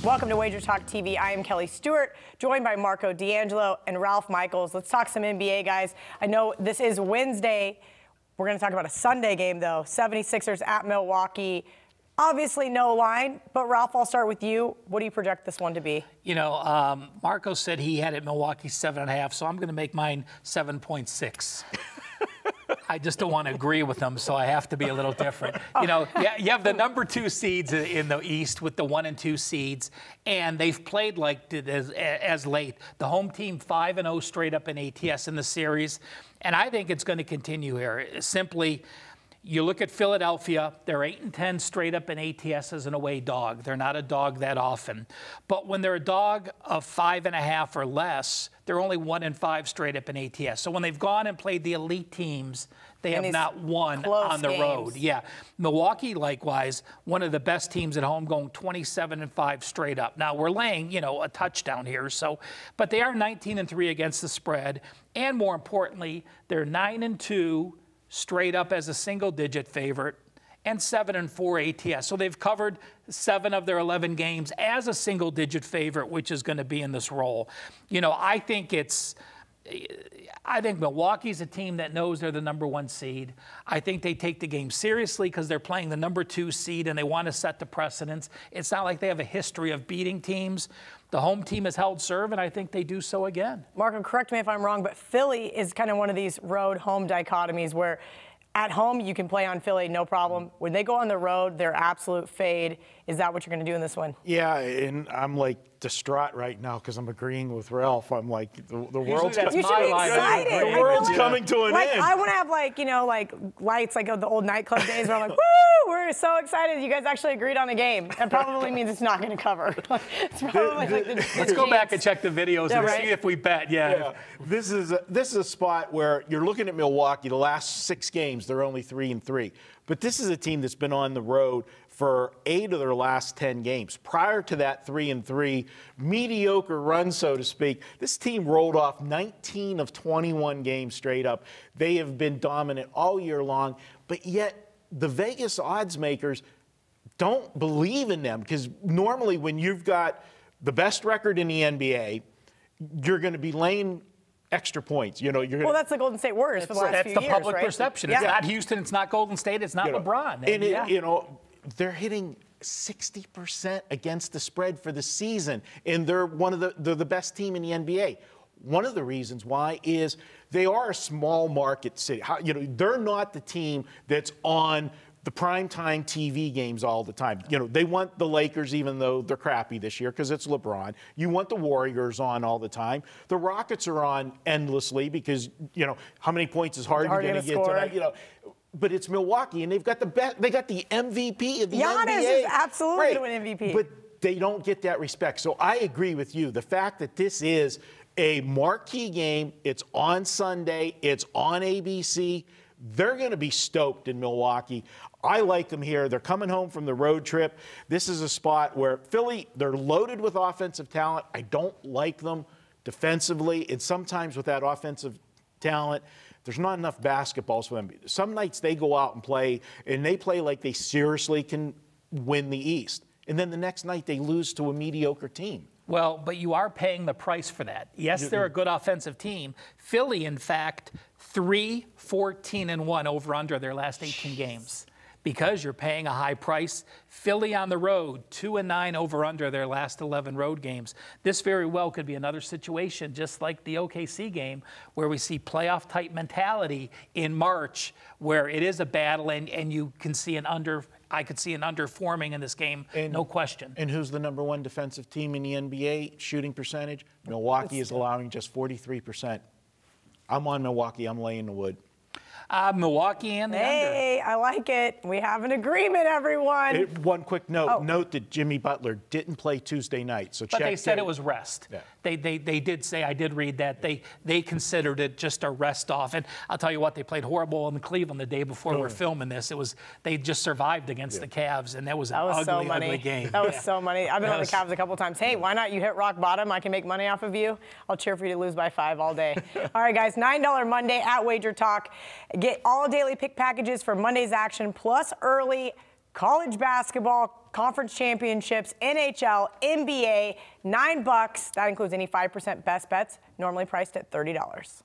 Welcome to WagerTalk TV. I am Kelly Stewart, joined by Marco D'Angelo and Ralph Michaels. Let's talk some NBA, guys. I know this is Wednesday. We're going to talk about a Sunday game, though. 76ers at Milwaukee. Obviously no line, but Ralph, I'll start with you. What do you project this one to be? You know, Marco said he had it Milwaukee 7.5, so I'm going to make mine 7.6. I just don't want to agree with them, so I have to be a little different. You know, you have the number 2 seeds in the East with the 1 and 2 seeds, and they've played like as late. The home team 5-0 straight up in ATS in the series, and I think it's going to continue here. Simply, you look at Philadelphia, they're 8-10 straight up in ATS as an away dog. They're not a dog that often. But when they're a dog of 5.5 or less, they're only 1-5 straight up in ATS. So when they've gone and played the elite teams, they have not won on the road. Yeah. Milwaukee, likewise, one of the best teams at home, going 27-5 straight up. Now, we're laying, you know, a touchdown here. So, but they are 19-3 against the spread. And more importantly, they're 9-2 straight up as a single-digit favorite, and 7-4 ATS. So they've covered 7 of their 11 games as a single-digit favorite, which is going to be in this role. You know, I think Milwaukee's a team that knows they're the number 1 seed. I think they take the game seriously because they're playing the number 2 seed and they want to set the precedence. It's not like they have a history of beating teams. The home team has held serve, and I think they do so again. Marco, correct me if I'm wrong, but Philly is kind of one of these road-home dichotomies where at home you can play on Philly, no problem. When they go on the road, they're absolute fade. Is that what you're going to do in this one? Yeah, and I'm like distraught right now because I'm agreeing with Ralph. I'm like, the world's you should be excited. The world's coming to an end. I want to have like, you know, like lights like the old nightclub days where I'm like, woo, we're so excited. You guys actually agreed on a game. That probably means it's not going to cover. It's probably like let's go back and check the videos and see if we bet. Yeah. This is a spot where you're looking at Milwaukee. The last 6 games, they're only 3-3. But this is a team that's been on the road for 8 of their last 10 games. Prior to that 3-3 mediocre run, so to speak, this team rolled off 19 of 21 games straight up. They have been dominant all year long, but yet the Vegas odds makers don't believe in them because normally when you've got the best record in the NBA, you're going to be laying extra points. You know, well, that's the Golden State Warriors for the last few years, That's the public perception. It's not Houston. It's not Golden State. It's not LeBron. And you know, they're hitting 60% against the spread for the season, and they're they're the best team in the NBA. One of the reasons why is they are a small market city. You know, they're not the team that's on the primetime TV games all the time. You know, they want the Lakers, even though they're crappy this year because it's LeBron. You want the Warriors on all the time. The Rockets are on endlessly because, you know, how many points is Harden going to get tonight? You know, but it's Milwaukee, and they've got the best. They got the MVP of the NBA. Giannis is absolutely going to win MVP. But they don't get that respect. So I agree with you. The fact that this is a marquee game, it's on Sunday, it's on ABC. They're going to be stoked in Milwaukee. I like them here. They're coming home from the road trip. This is a spot where Philly, they're loaded with offensive talent. I don't like them defensively. And sometimes with that offensive talent, there's not enough basketballs for them. Some nights they go out and play like they seriously can win the East. And then the next night they lose to a mediocre team. Well, but you are paying the price for that. Yes, they're a good offensive team. Philly, in fact, 3-14-1 over under their last 18 games. Because you're paying a high price. Philly on the road, 2-9 over under their last 11 road games. This very well could be another situation, just like the OKC game, where we see playoff type mentality in March, where it is a battle and you can see I could see an under forming in this game, no question. And who's the number 1 defensive team in the NBA shooting percentage? Milwaukee is allowing just 43%. I'm on Milwaukee. I'm laying the wood. Milwaukee and the under. Hey, I like it. We have an agreement, everyone. One quick note. Note that Jimmy Butler didn't play Tuesday night. So but they said it was rest. Yeah. They did say, I did read that, they considered it just a rest off. And I'll tell you what, they played horrible in Cleveland the day before we're filming this. They just survived against the Cavs, and that was an ugly game. That was so money. I've been on the Cavs a couple times. Hey, why not? You hit rock bottom. I can make money off of you. I'll cheer for you to lose by 5 all day. All right, guys, $9 Monday at WagerTalk. Get all daily pick packages for Monday's action, plus early college basketball, conference championships, NHL, NBA, $9. That includes any 5% best bets, normally priced at $30.